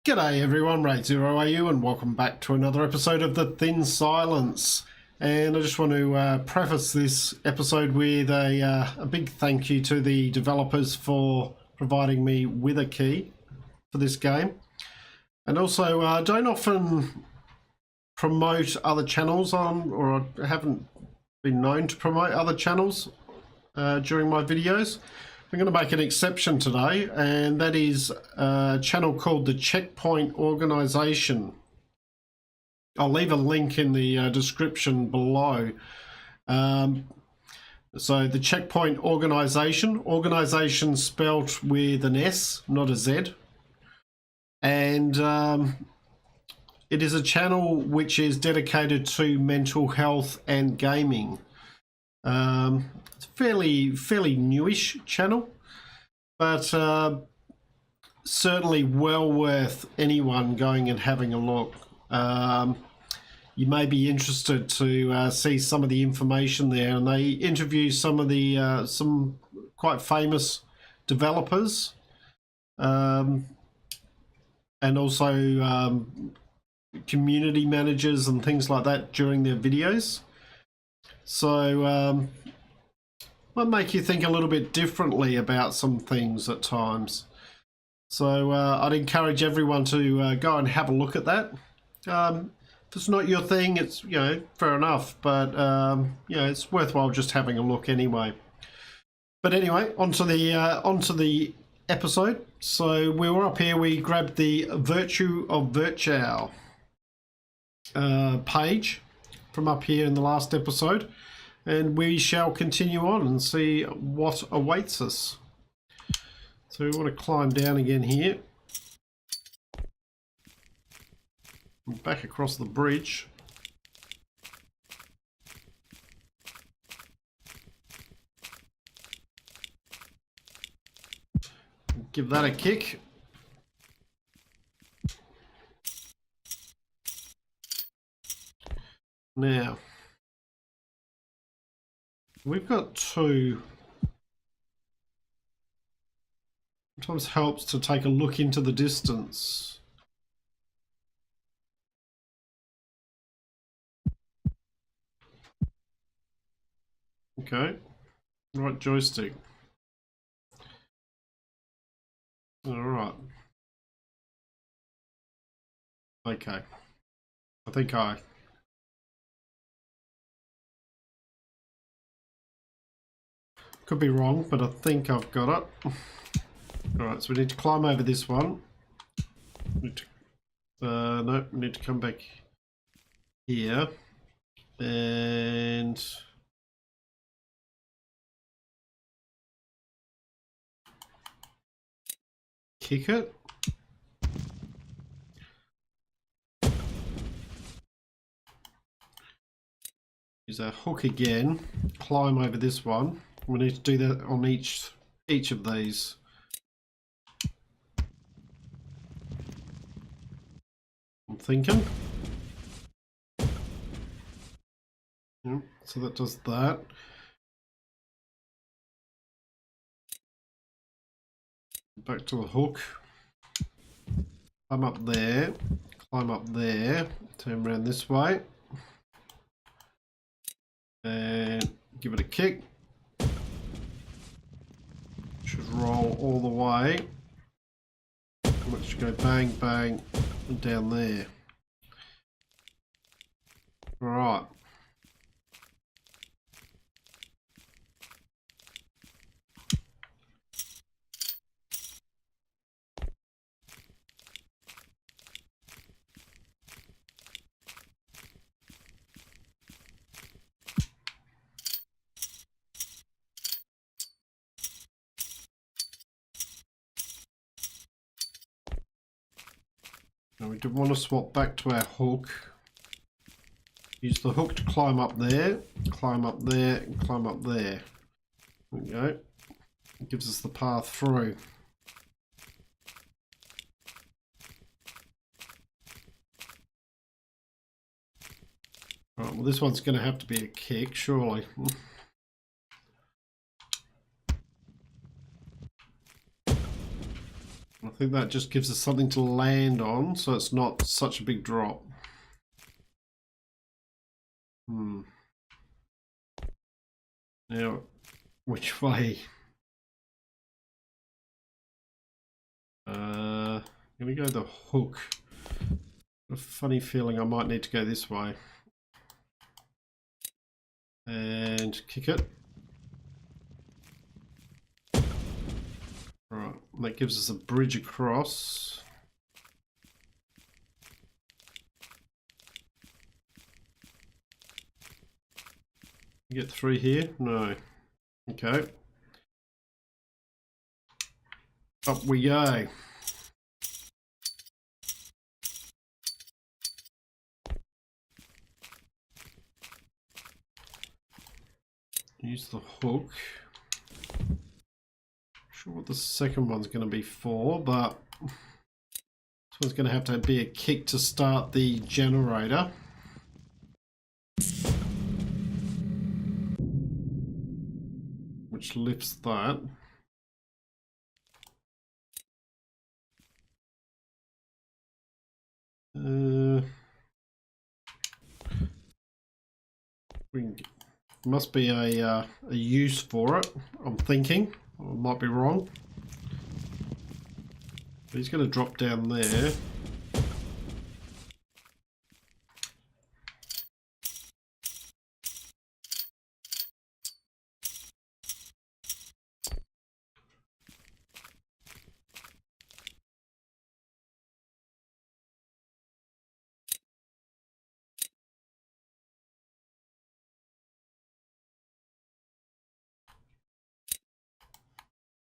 G'day everyone, RaidzeroAU, and welcome back to another episode of The Thin Silence. And I just want to preface this episode with a big thank you to the developers for providing me with a key for this game. And also, I don't often promote other channels on, or I haven't been known to promote other channels during my videos. I'm going to make an exception today, and that is a channel called the Checkpoint Organization. I'll leave a link in the description below. So the Checkpoint Organization spelled with an S, not a Z. And it is a channel which is dedicated to mental health and gaming. It's a fairly newish channel, but certainly well worth anyone going and having a look. You may be interested to see some of the information there, and they interview some of the some quite famous developers, and also community managers and things like that during their videos. So might make you think a little bit differently about some things at times. So I'd encourage everyone to go and have a look at that. If it's not your thing, it's, you know, fair enough, but you know, it's worthwhile just having a look anyway. But anyway, onto the episode. So we were up here, we grabbed the Virtue of Virtual page from up here in the last episode, and we shall continue on and see what awaits us. So we want to climb down again here, back across the bridge. Give that a kick. Now, we've got two. Sometimes helps to take a look into the distance. Okay, right joystick. All right. Okay, I think could be wrong, but I think I've got it. All right, so we need to climb over this one. No, we need to come back here and kick it. Use our hook again, climb over this one. We need to do that on each of these. I'm thinking. Yep, so that does that. Back to the hook. Climb up there. Climb up there. Turn around this way. And give it a kick. Should roll all the way. Let's go bang, bang, and down there. All right. Now we do want to swap back to our hook. Use the hook to climb up there, climb up there, and climb up there. There we go. It gives us the path through. Right, well, this one's going to have to be a kick, surely. I think that just gives us something to land on, so it's not such a big drop. Now, which way? I'm gonna go the hook. A funny feeling I might need to go this way. And kick it. Right, that gives us a bridge across. Get through here? No. Okay. Up we go. Use the hook. Not sure what the second one's going to be for, but this one's going to have to be a kick to start the generator. Which lifts that. Must be a use for it, I'm thinking. I might be wrong. But he's going to drop down there.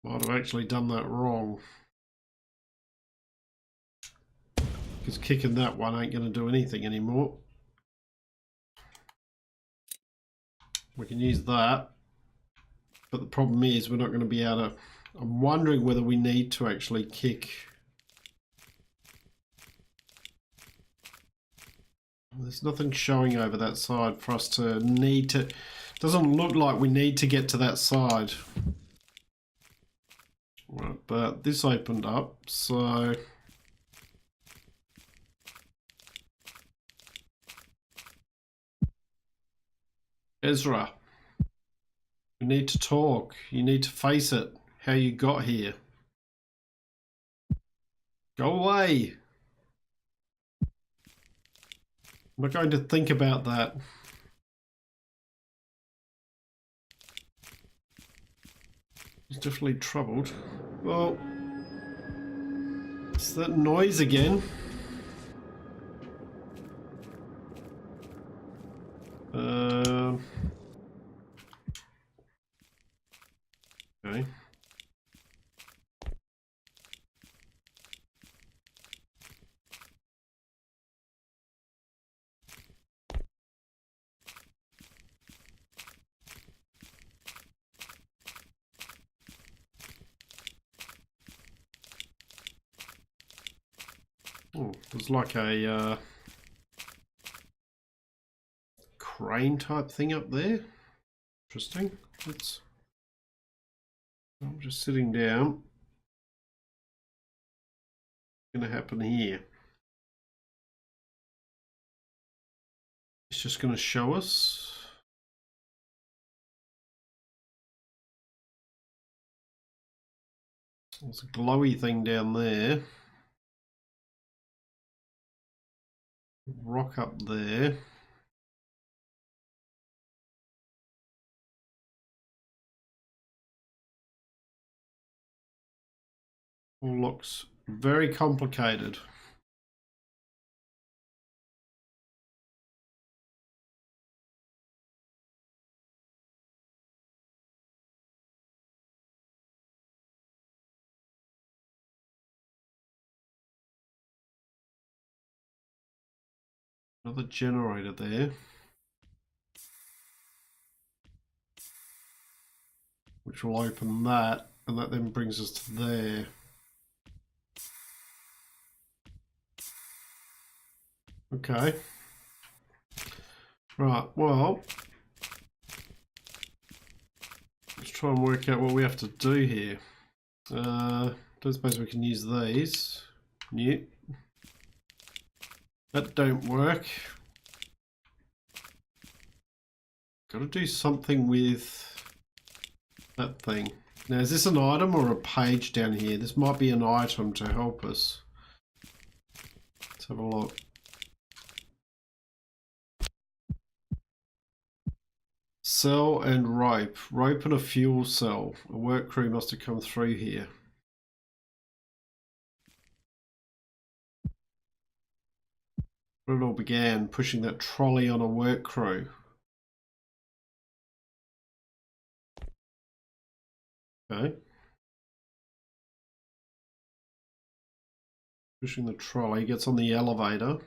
Might have actually done that wrong. Because kicking that one ain't going to do anything anymore. We can use that. But the problem is we're not going to be able to... I'm wondering whether we need to actually kick... There's nothing showing over that side for us to need to... Doesn't look like we need to get to that side. Right, but this opened up, so... Ezra, we need to talk. You need to face it, how you got here. Go away. I'm not going to think about that. He's definitely troubled. Well, it's that noise again. Okay. Oh, there's like a crane type thing up there. Interesting. I'm just sitting down. What's going to happen here? It's just going to show us. There's a glowy thing down there. Rock up there. All looks very complicated. Another generator there. Which will open that, and that then brings us to there. Okay. Right, well, let's try and work out what we have to do here. Don't suppose we can use these. Nope. That don't work. Got to do something with that thing. Now, is this an item or a page down here? This might be an item to help us. Let's have a look. Cell and rope. Rope and a fuel cell. A work crew must have come through here. Where it all began, pushing that trolley on a work crew. Okay. Pushing the trolley, gets on the elevator.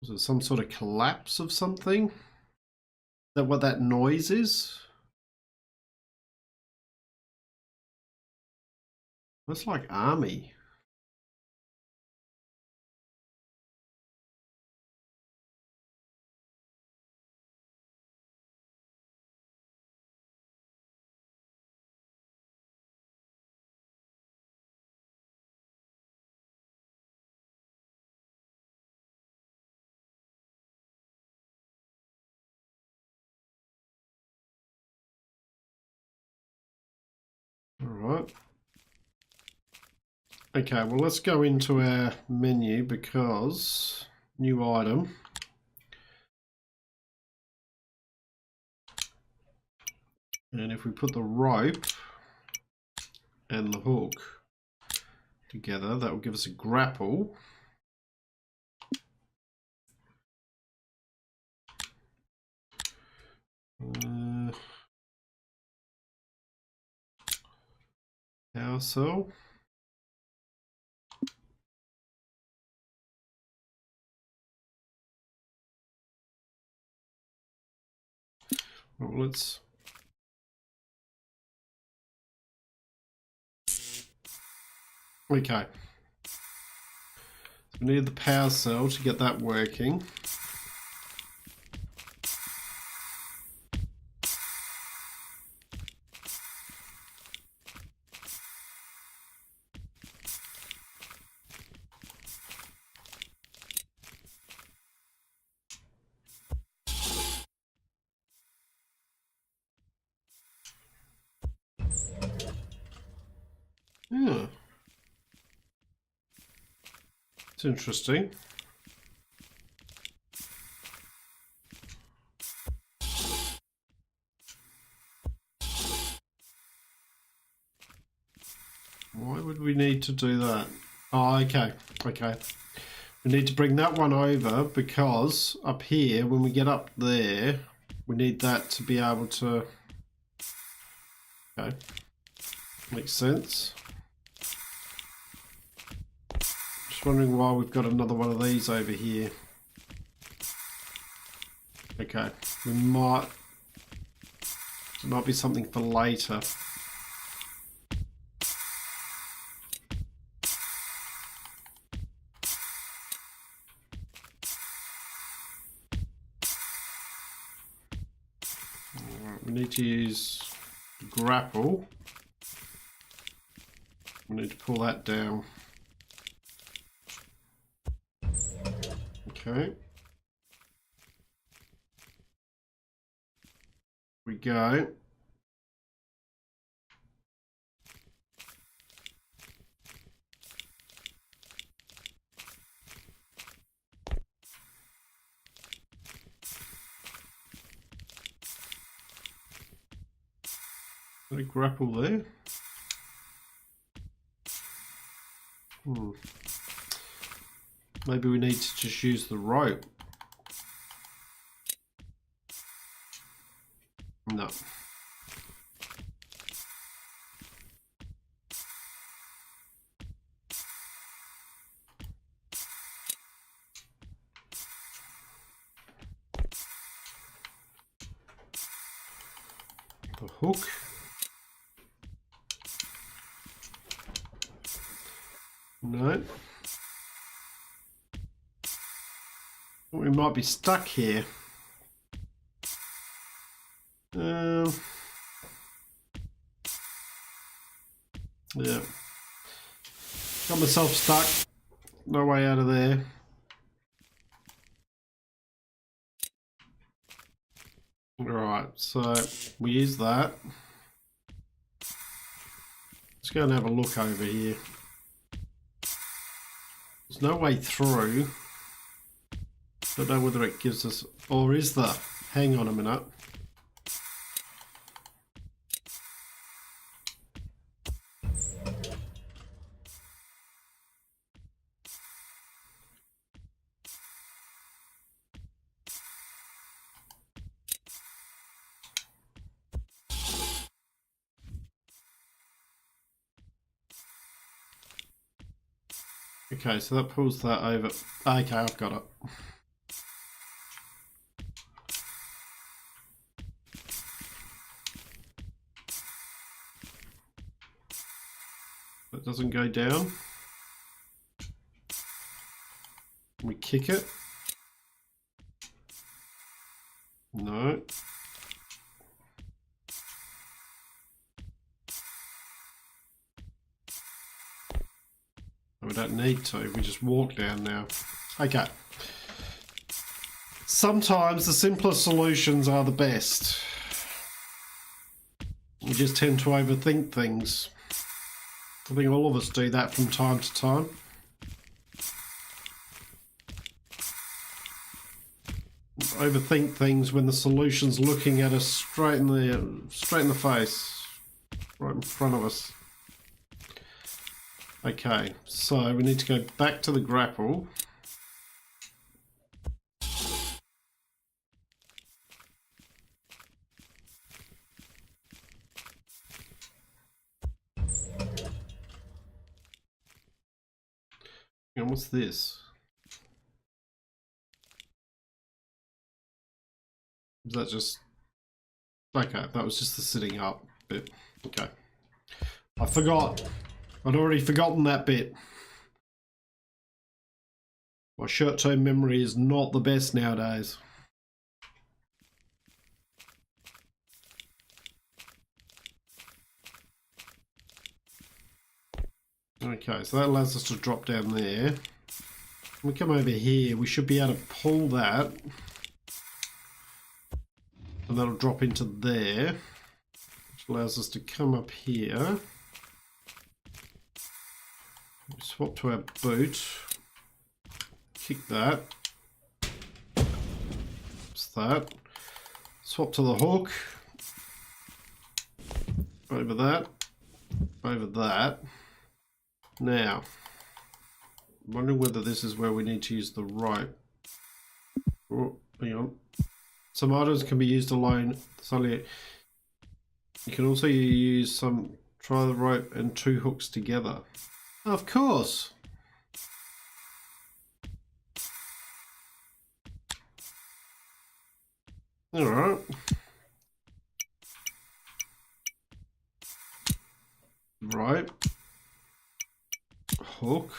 Was it some sort of collapse of something? Is that what that noise is? That's like army. All right. Okay, well, let's go into our menu because new item. And if we put the rope and the hook together, that will give us a grapple. Power cell. Well, let's... Okay. So we need the power cell to get that working. Yeah. It's interesting. Why would we need to do that? Oh, okay. Okay. We need to bring that one over because up here, when we get up there, we need that to be able to... Okay. Makes sense. Just wondering why we've got another one of these over here. Okay. We might... It might be something for later. We need to use grapple. We need to pull that down. Okay. We go. Got a grapple there. Maybe we need to just use the rope. No. The hook. No. We might be stuck here. Yeah. Got myself stuck. No way out of there. Right, so we use that. Let's go and have a look over here. There's no way through. Don't know whether it gives us, or is there? Hang on a minute. Okay, so that pulls that over. Okay, I've got it. That doesn't go down. We kick it. No. We don't need to, we just walk down now. Okay. Sometimes the simplest solutions are the best. We just tend to overthink things. I think all of us do that from time to time. Overthink things when the solution's looking at us straight in the face, right in front of us. Okay, so we need to go back to the grapple. And what's this? Is that just... Okay, that was just the sitting up bit. Okay. I forgot. I'd already forgotten that bit. My short-term memory is not the best nowadays. Okay, so that allows us to drop down there. When we come over here, we should be able to pull that. And that'll drop into there. Which allows us to come up here. Swap to our boot. Kick that. What's that? Swap to the hook. Over that. Over that. Now, I'm wondering whether this is where we need to use the rope. Oh, hang on. Some items can be used alone. You can also use some, try the rope and two hooks together. Of course. All right. Rope. Hook.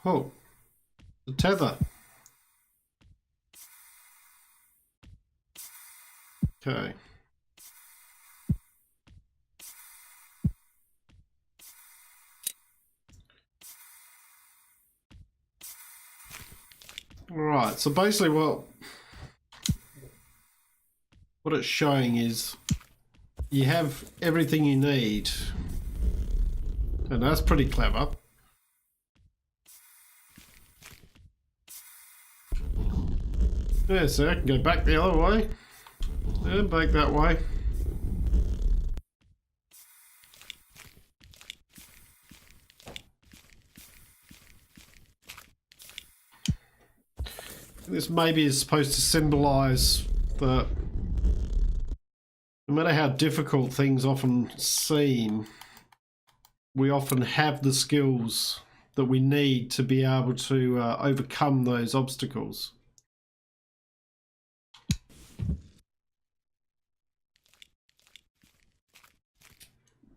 Hook. The tether. Okay. Right, so basically what it's showing is you have everything you need. And that's pretty clever. Yeah, so I can go back the other way. And back that way. This maybe is supposed to symbolize that no matter how difficult things often seem, we often have the skills that we need to be able to overcome those obstacles.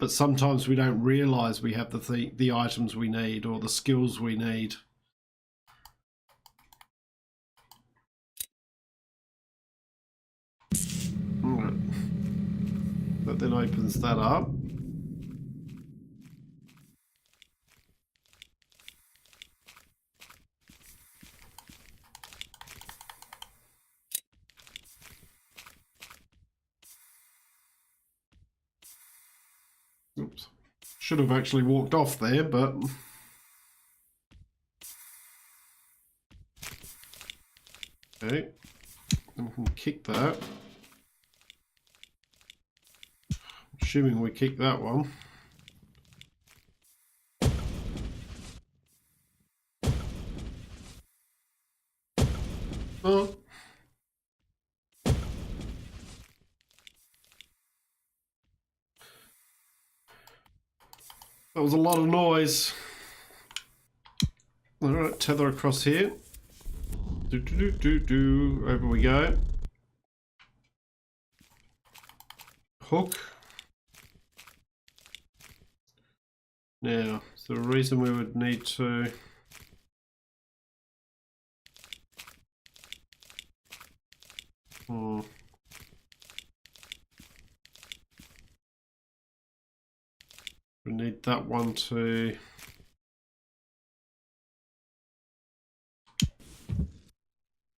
but sometimes we don't realise we have the items we need or the skills we need. Right. That then opens that up. Oops. Should have actually walked off there, but... Okay. And we can kick that. Assuming we kick that one. Oh. That was a lot of noise. Alright, tether across here. Over we go. Hook. Now, is there a reason we would need to... We need that one to...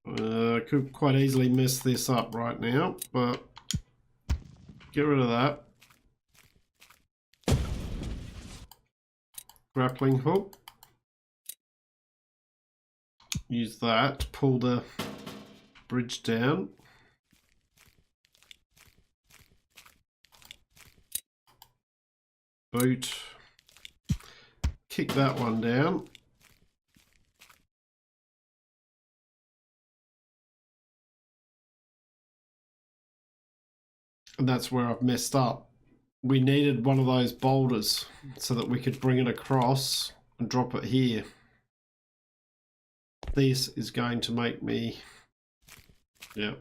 I could quite easily mess this up right now, but get rid of that. Grappling hook. Use that to pull the bridge down. Boot. Kick that one down. And that's where I've messed up. We needed one of those boulders so that we could bring it across and drop it here. This is going to make me... Yeah.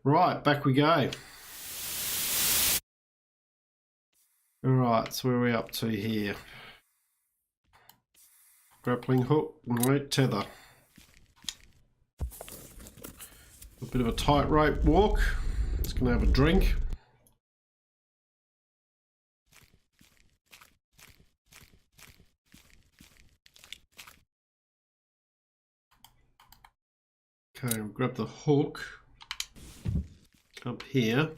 Right, back we go. Alright, so where are we up to here? Grappling hook, right, tether. A bit of a tightrope walk. Just gonna have a drink. Okay, we'll grab the hook up here.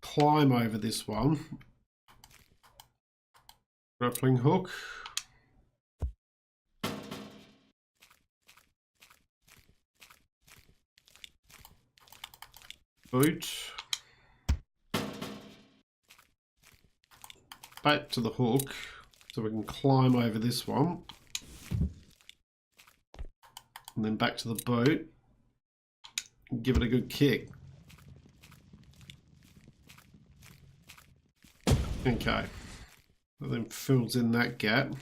Climb over this one. Grappling hook. Boot. Back to the hook so we can climb over this one. And then back to the boot. And give it a good kick. Okay. That then fills in that gap.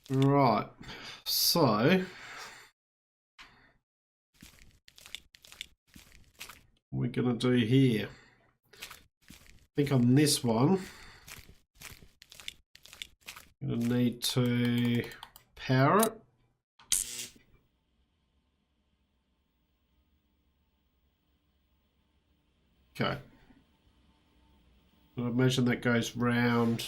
Right, so we're gonna do here. I think on this one, I'm gonna need to power it. Okay. I imagine that goes round.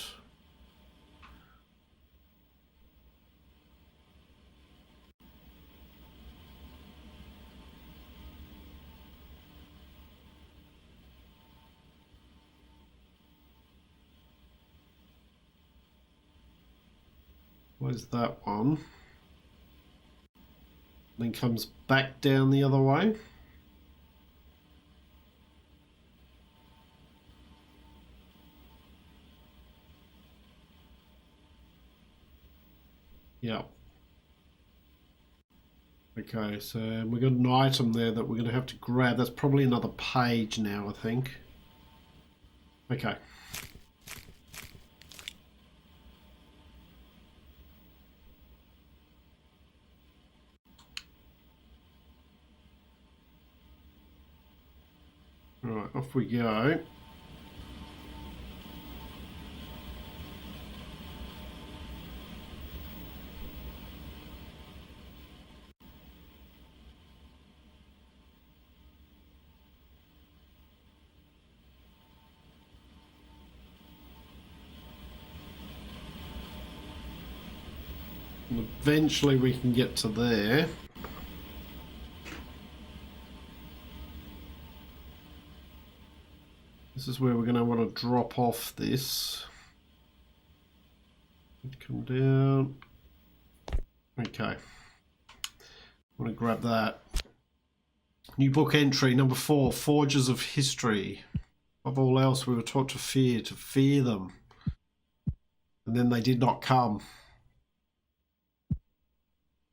Where's that one? Then comes back down the other way. Yeah. Okay, so we've got an item there that we're going to have to grab. That's probably another page now, I think. Okay. Right, off we go. And eventually we can get to there. This is where we're going to want to drop off this. Come down. Okay. I want to grab that. New book entry, number 4, Forges of History. Above all else, we were taught to fear them. And then they did not come.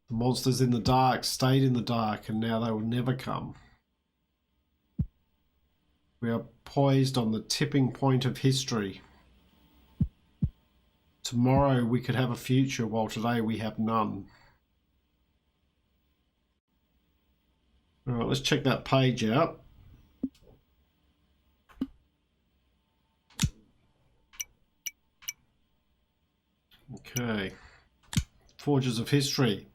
The monsters in the dark stayed in the dark, and now they will never come. We are poised on the tipping point of history. Tomorrow we could have a future, while today we have none. All right, let's check that page out. Okay. Forges of History.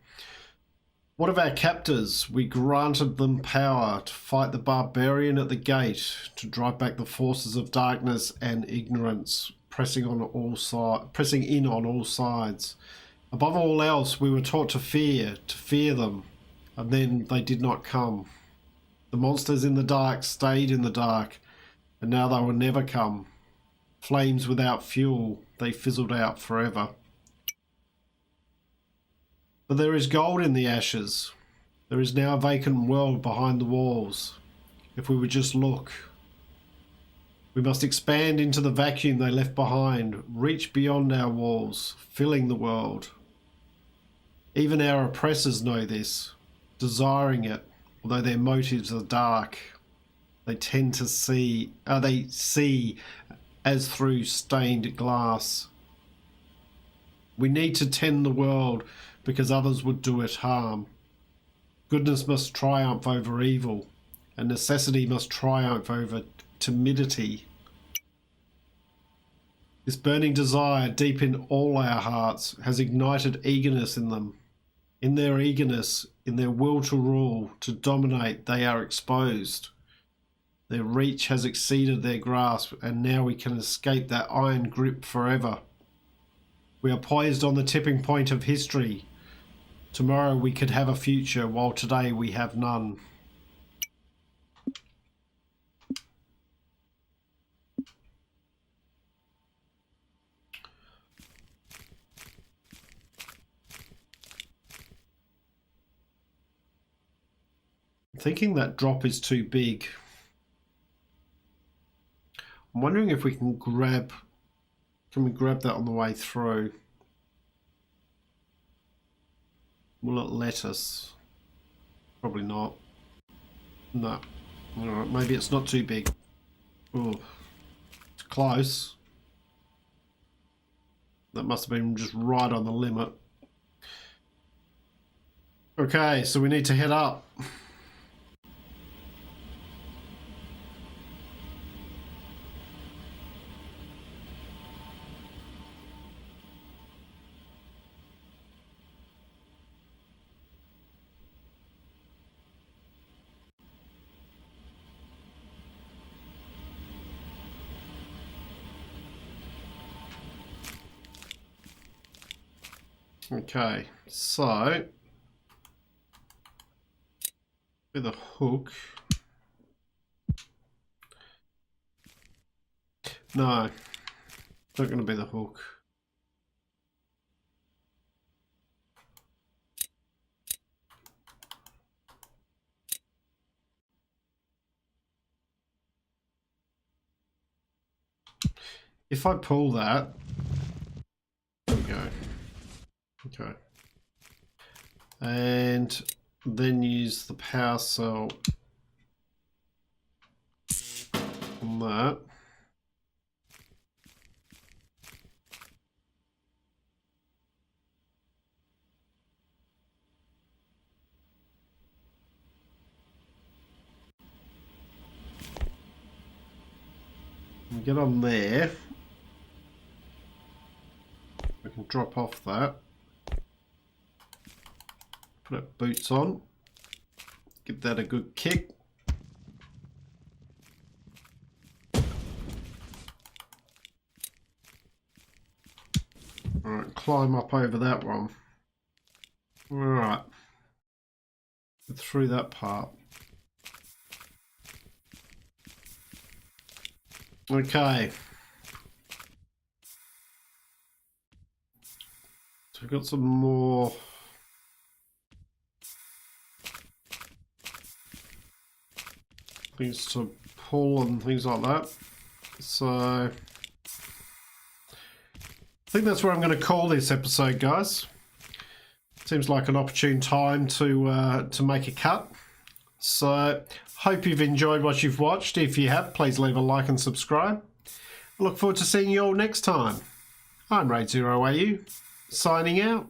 What of our captors? We granted them power to fight the barbarian at the gate, to drive back the forces of darkness and ignorance, pressing in on all sides. Above all else, we were taught to fear them, and then they did not come. The monsters in the dark stayed in the dark, and now they will never come. Flames without fuel, they fizzled out forever. But there is gold in the ashes. There is now a vacant world behind the walls. If we would just look. We must expand into the vacuum they left behind, reach beyond our walls, filling the world. Even our oppressors know this, desiring it, although their motives are dark. They tend to see as through stained glass. We need to tend the world, because others would do it harm. Goodness must triumph over evil, and necessity must triumph over timidity. This burning desire deep in all our hearts has ignited eagerness in them. In their eagerness, in their will to rule, to dominate, they are exposed. Their reach has exceeded their grasp, and now we can escape that iron grip forever. We are poised on the tipping point of history. Tomorrow we could have a future, while today we have none. I'm thinking that drop is too big. I'm wondering if we can grab that on the way through? Will it let us? Probably not. No. Alright, maybe it's not too big. Oh, it's close. That must have been just right on the limit. Okay, so we need to head up. Okay, so with a hook. No, it's not going to be the hook. If I pull that, there we go. Okay. And then use the power cell on that. And get on there. We can drop off that. Put our boots on. Give that a good kick. Alright, climb up over that one. Alright. Get through that part. Okay. So we've got some more things to pull and things like that. So I think that's where I'm going to call this episode, guys. Seems like an opportune time to make a cut. So hope you've enjoyed what you've watched. If you have, please leave a like and subscribe. I look forward to seeing you all next time. I'm RaidzeroAU, signing out.